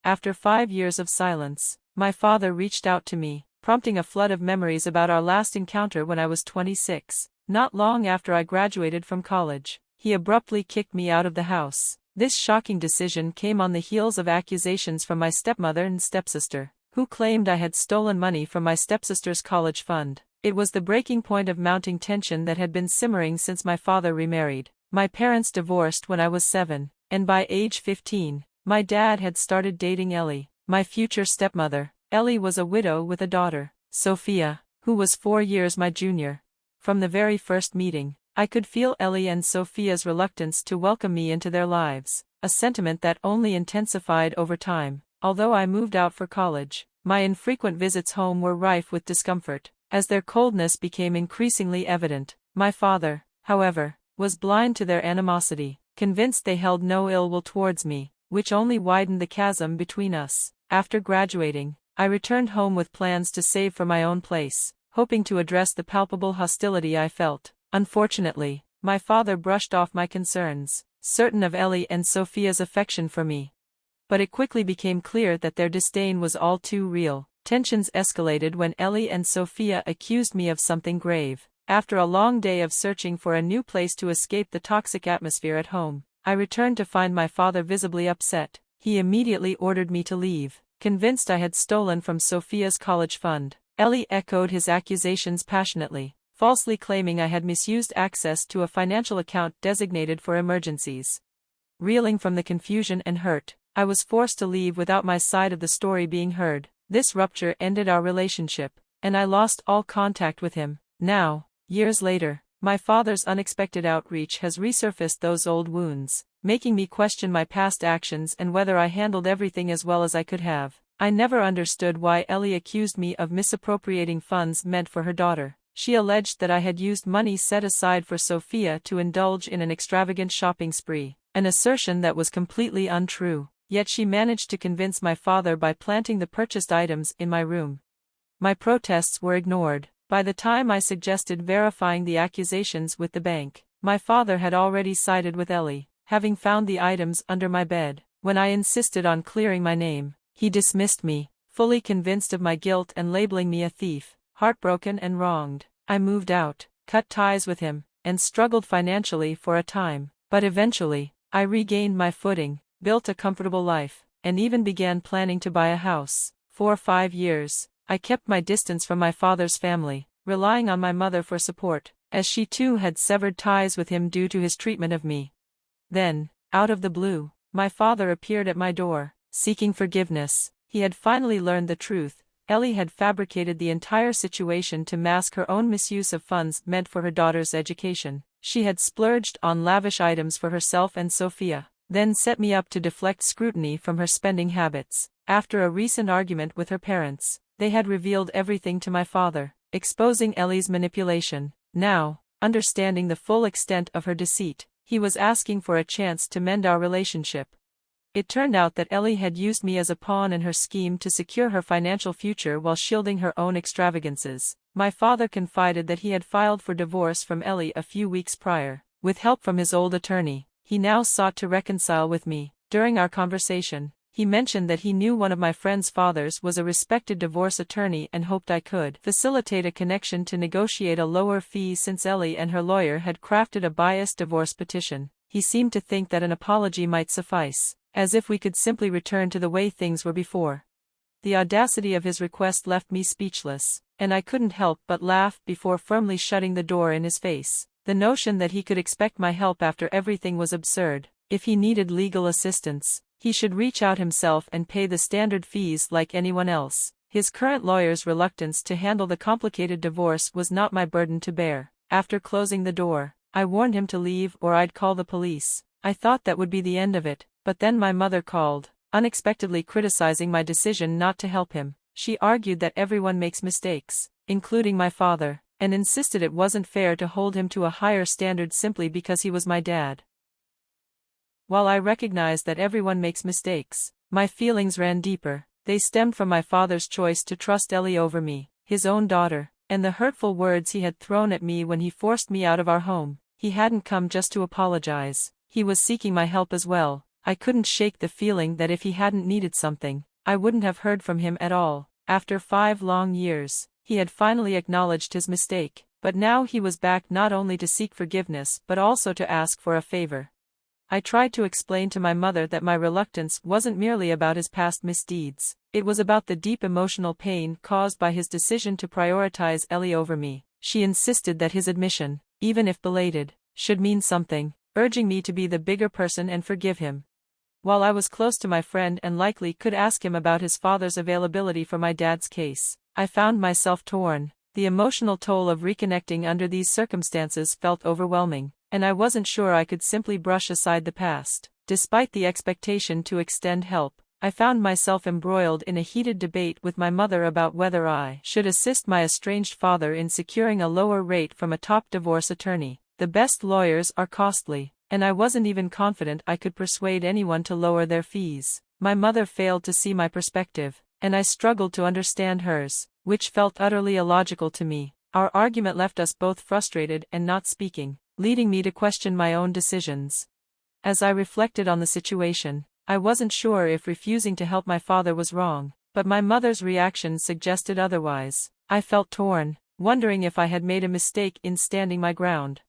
After 5 years of silence, my father reached out to me, prompting a flood of memories about our last encounter when I was 26. Not long after I graduated from college, he abruptly kicked me out of the house. This shocking decision came on the heels of accusations from my stepmother and stepsister, who claimed I had stolen money from my stepsister's college fund. It was the breaking point of mounting tension that had been simmering since my father remarried. My parents divorced when I was 7, and by age 15, my dad had started dating Ellie, my future stepmother. Ellie was a widow with a daughter, Sophia, who was 4 years my junior. From the very first meeting, I could feel Ellie and Sophia's reluctance to welcome me into their lives, a sentiment that only intensified over time. Although I moved out for college, my infrequent visits home were rife with discomfort, as their coldness became increasingly evident. My father, however, was blind to their animosity, convinced they held no ill will towards me, which only widened the chasm between us. After graduating, I returned home with plans to save for my own place, hoping to address the palpable hostility I felt. Unfortunately, my father brushed off my concerns, certain of Ellie and Sophia's affection for me. But it quickly became clear that their disdain was all too real. Tensions escalated when Ellie and Sophia accused me of something grave. After a long day of searching for a new place to escape the toxic atmosphere at home, I returned to find my father visibly upset. He immediately ordered me to leave, convinced I had stolen from Sophia's college fund. Ellie echoed his accusations passionately, falsely claiming I had misused access to a financial account designated for emergencies. Reeling from the confusion and hurt, I was forced to leave without my side of the story being heard. This rupture ended our relationship, and I lost all contact with him. Now, years later, my father's unexpected outreach has resurfaced those old wounds, making me question my past actions and whether I handled everything as well as I could have. I never understood why Ellie accused me of misappropriating funds meant for her daughter. She alleged that I had used money set aside for Sophia to indulge in an extravagant shopping spree, an assertion that was completely untrue. Yet she managed to convince my father by planting the purchased items in my room. My protests were ignored. By the time I suggested verifying the accusations with the bank, my father had already sided with Ellie, having found the items under my bed. When I insisted on clearing my name, he dismissed me, fully convinced of my guilt and labeling me a thief. Heartbroken and wronged, I moved out, cut ties with him, and struggled financially for a time. But eventually, I regained my footing, built a comfortable life, and even began planning to buy a house. For 5 years, I kept my distance from my father's family, relying on my mother for support, as she too had severed ties with him due to his treatment of me. Then, out of the blue, my father appeared at my door, seeking forgiveness. He had finally learned the truth. Ellie had fabricated the entire situation to mask her own misuse of funds meant for her daughter's education. She had splurged on lavish items for herself and Sophia, then set me up to deflect scrutiny from her spending habits. After a recent argument with her parents, they had revealed everything to my father, exposing Ellie's manipulation. Now, understanding the full extent of her deceit, he was asking for a chance to mend our relationship. It turned out that Ellie had used me as a pawn in her scheme to secure her financial future while shielding her own extravagances. My father confided that he had filed for divorce from Ellie a few weeks prior. With help from his old attorney, he now sought to reconcile with me. During our conversation, he mentioned that he knew one of my friend's fathers was a respected divorce attorney and hoped I could facilitate a connection to negotiate a lower fee since Ellie and her lawyer had crafted a biased divorce petition. He seemed to think that an apology might suffice, as if we could simply return to the way things were before. The audacity of his request left me speechless, and I couldn't help but laugh before firmly shutting the door in his face. The notion that he could expect my help after everything was absurd. If he needed legal assistance, he should reach out himself and pay the standard fees like anyone else. His current lawyer's reluctance to handle the complicated divorce was not my burden to bear. After closing the door, I warned him to leave or I'd call the police. I thought that would be the end of it, but then my mother called, unexpectedly criticizing my decision not to help him. She argued that everyone makes mistakes, including my father, and insisted it wasn't fair to hold him to a higher standard simply because he was my dad. While I recognized that everyone makes mistakes, my feelings ran deeper. They stemmed from my father's choice to trust Ellie over me, his own daughter, and the hurtful words he had thrown at me when he forced me out of our home. He hadn't come just to apologize. He was seeking my help as well. I couldn't shake the feeling that if he hadn't needed something, I wouldn't have heard from him at all. After 5 long years, he had finally acknowledged his mistake, but now he was back not only to seek forgiveness but also to ask for a favor. I tried to explain to my mother that my reluctance wasn't merely about his past misdeeds, it was about the deep emotional pain caused by his decision to prioritize Ellie over me. She insisted that his admission, even if belated, should mean something, urging me to be the bigger person and forgive him. While I was close to my friend and likely could ask him about his father's availability for my dad's case, I found myself torn. The emotional toll of reconnecting under these circumstances felt overwhelming, and I wasn't sure I could simply brush aside the past. Despite the expectation to extend help, I found myself embroiled in a heated debate with my mother about whether I should assist my estranged father in securing a lower rate from a top divorce attorney. The best lawyers are costly, and I wasn't even confident I could persuade anyone to lower their fees. My mother failed to see my perspective, and I struggled to understand hers, which felt utterly illogical to me. Our argument left us both frustrated and not speaking, leading me to question my own decisions. As I reflected on the situation, I wasn't sure if refusing to help my father was wrong, but my mother's reaction suggested otherwise. I felt torn, wondering if I had made a mistake in standing my ground.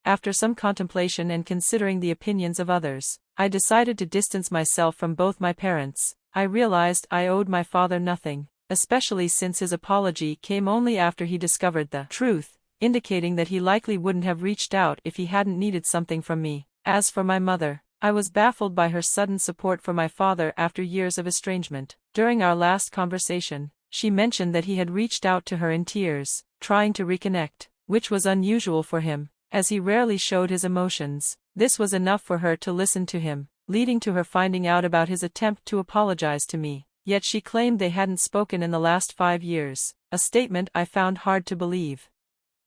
After some contemplation and considering the opinions of others, I decided to distance myself from both my parents. I realized I owed my father nothing, especially since his apology came only after he discovered the truth, indicating that he likely wouldn't have reached out if he hadn't needed something from me. As for my mother, I was baffled by her sudden support for my father after years of estrangement. During our last conversation, she mentioned that he had reached out to her in tears, trying to reconnect, which was unusual for him, as he rarely showed his emotions. This was enough for her to listen to him, leading to her finding out about his attempt to apologize to me. Yet she claimed they hadn't spoken in the last 5 years, a statement I found hard to believe.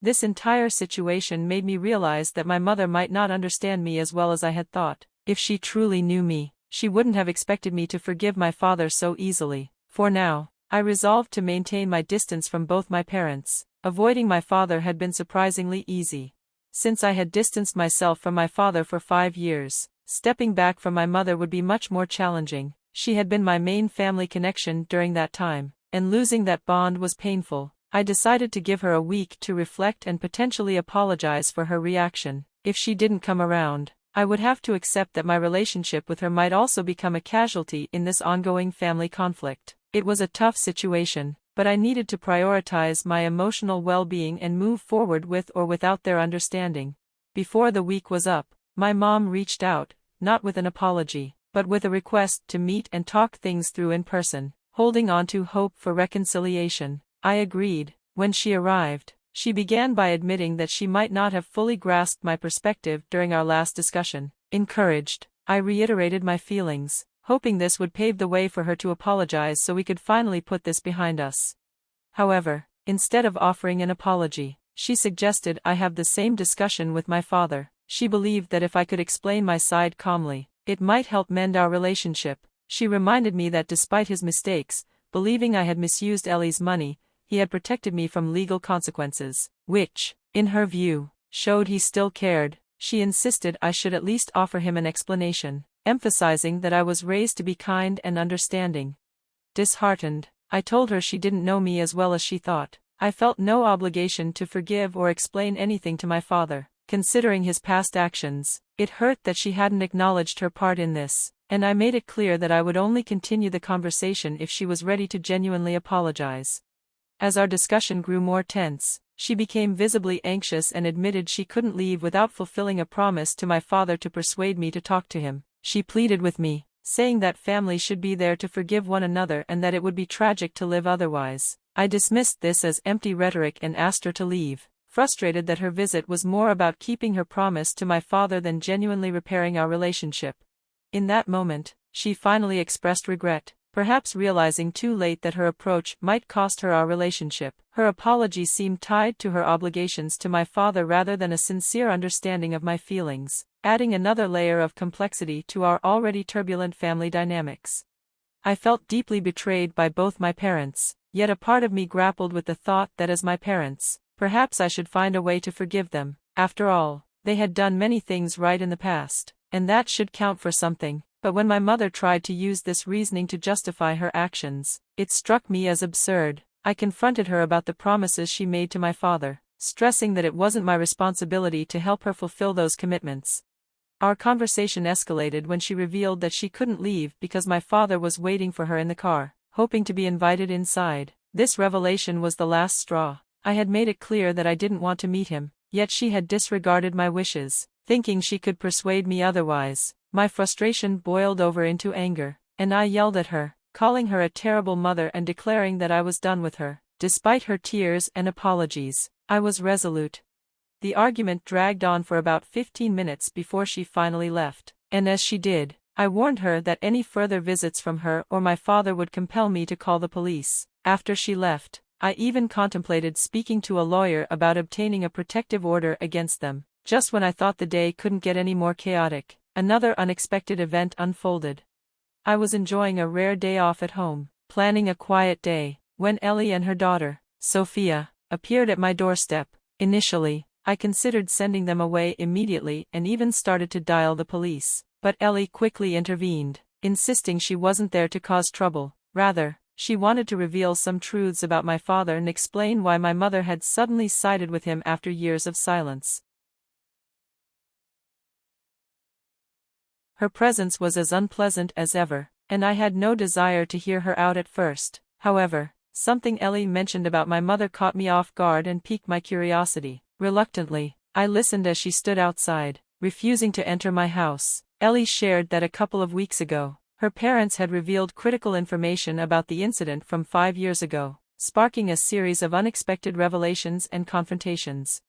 This entire situation made me realize that my mother might not understand me as well as I had thought. If she truly knew me, she wouldn't have expected me to forgive my father so easily. For now, I resolved to maintain my distance from both my parents. Avoiding my father had been surprisingly easy. Since I had distanced myself from my father for 5 years, stepping back from my mother would be much more challenging. She had been my main family connection during that time, and losing that bond was painful. I decided to give her a week to reflect and potentially apologize for her reaction. If she didn't come around, I would have to accept that my relationship with her might also become a casualty in this ongoing family conflict. It was a tough situation, but I needed to prioritize my emotional well-being and move forward with or without their understanding. Before the week was up, my mom reached out, not with an apology, but with a request to meet and talk things through in person, holding on to hope for reconciliation. I agreed. When she arrived, she began by admitting that she might not have fully grasped my perspective during our last discussion. Encouraged, I reiterated my feelings, hoping this would pave the way for her to apologize so we could finally put this behind us. However, instead of offering an apology, she suggested I have the same discussion with my father. She believed that if I could explain my side calmly, it might help mend our relationship. She reminded me that despite his mistakes, believing I had misused Ellie's money, he had protected me from legal consequences, which, in her view, showed he still cared. She insisted I should at least offer him an explanation, emphasizing that I was raised to be kind and understanding. Disheartened, I told her she didn't know me as well as she thought. I felt no obligation to forgive or explain anything to my father. Considering his past actions, it hurt that she hadn't acknowledged her part in this, and I made it clear that I would only continue the conversation if she was ready to genuinely apologize. As our discussion grew more tense, she became visibly anxious and admitted she couldn't leave without fulfilling a promise to my father to persuade me to talk to him. She pleaded with me, saying that family should be there to forgive one another and that it would be tragic to live otherwise. I dismissed this as empty rhetoric and asked her to leave, frustrated that her visit was more about keeping her promise to my father than genuinely repairing our relationship. In that moment, she finally expressed regret, perhaps realizing too late that her approach might cost her our relationship. Her apology seemed tied to her obligations to my father rather than a sincere understanding of my feelings, adding another layer of complexity to our already turbulent family dynamics. I felt deeply betrayed by both my parents, yet a part of me grappled with the thought that as my parents, perhaps I should find a way to forgive them. After all, they had done many things right in the past, and that should count for something. But when my mother tried to use this reasoning to justify her actions, it struck me as absurd. I confronted her about the promises she made to my father, stressing that it wasn't my responsibility to help her fulfill those commitments. Our conversation escalated when she revealed that she couldn't leave because my father was waiting for her in the car, hoping to be invited inside. This revelation was the last straw. I had made it clear that I didn't want to meet him, yet she had disregarded my wishes, thinking she could persuade me otherwise. My frustration boiled over into anger, and I yelled at her, calling her a terrible mother and declaring that I was done with her. Despite her tears and apologies, I was resolute. The argument dragged on for about 15 minutes before she finally left, and as she did, I warned her that any further visits from her or my father would compel me to call the police. After she left, I even contemplated speaking to a lawyer about obtaining a protective order against them. Just when I thought the day couldn't get any more chaotic, another unexpected event unfolded. I was enjoying a rare day off at home, planning a quiet day, when Ellie and her daughter, Sophia, appeared at my doorstep. Initially, I considered sending them away immediately and even started to dial the police, but Ellie quickly intervened, insisting she wasn't there to cause trouble. Rather, she wanted to reveal some truths about my father and explain why my mother had suddenly sided with him after years of silence. Her presence was as unpleasant as ever, and I had no desire to hear her out at first. However, something Ellie mentioned about my mother caught me off guard and piqued my curiosity. Reluctantly, I listened as she stood outside, refusing to enter my house. Ellie shared that a couple of weeks ago, her parents had revealed critical information about the incident from 5 years ago, sparking a series of unexpected revelations and confrontations.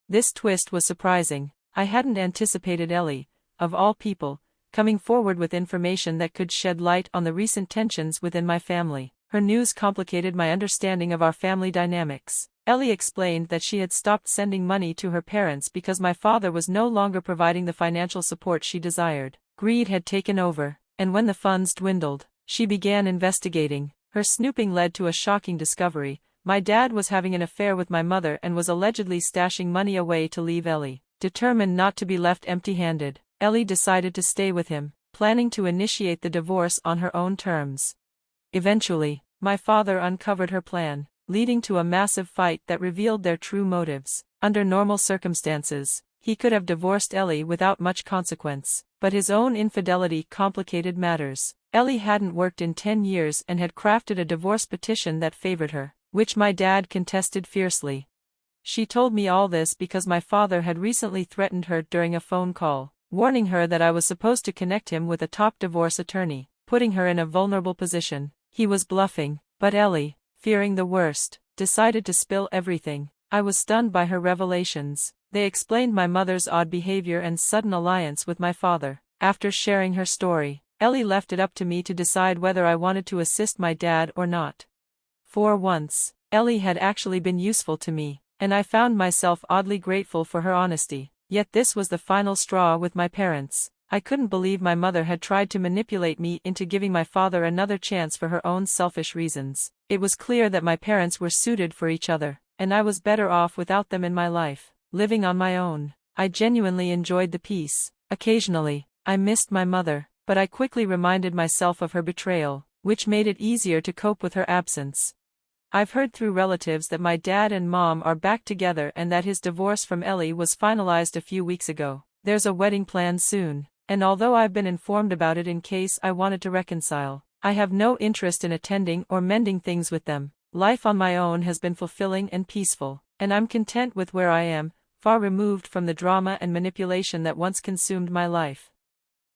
This twist was surprising. I hadn't anticipated Ellie, of all people, coming forward with information that could shed light on the recent tensions within my family. Her news complicated my understanding of our family dynamics. Ellie explained that she had stopped sending money to her parents because my father was no longer providing the financial support she desired. Greed had taken over, and when the funds dwindled, she began investigating. Her snooping led to a shocking discovery. My dad was having an affair with my mother and was allegedly stashing money away to leave Ellie. Determined not to be left empty-handed, Ellie decided to stay with him, planning to initiate the divorce on her own terms. Eventually, my father uncovered her plan, leading to a massive fight that revealed their true motives. Under normal circumstances, he could have divorced Ellie without much consequence, but his own infidelity complicated matters. Ellie hadn't worked in 10 years and had crafted a divorce petition that favored her, which my dad contested fiercely. She told me all this because my father had recently threatened her during a phone call, warning her that I was supposed to connect him with a top divorce attorney, putting her in a vulnerable position. He was bluffing, but Ellie, fearing the worst, decided to spill everything. I was stunned by her revelations. They explained my mother's odd behavior and sudden alliance with my father. After sharing her story, Ellie left it up to me to decide whether I wanted to assist my dad or not. For once, Ellie had actually been useful to me, and I found myself oddly grateful for her honesty. Yet this was the final straw with my parents. I couldn't believe my mother had tried to manipulate me into giving my father another chance for her own selfish reasons. It was clear that my parents were suited for each other, and I was better off without them in my life. Living on my own, I genuinely enjoyed the peace. Occasionally, I missed my mother, but I quickly reminded myself of her betrayal, which made it easier to cope with her absence. I've heard through relatives that my dad and mom are back together and that his divorce from Ellie was finalized a few weeks ago. There's a wedding planned soon, and although I've been informed about it in case I wanted to reconcile, I have no interest in attending or mending things with them. Life on my own has been fulfilling and peaceful, and I'm content with where I am, far removed from the drama and manipulation that once consumed my life.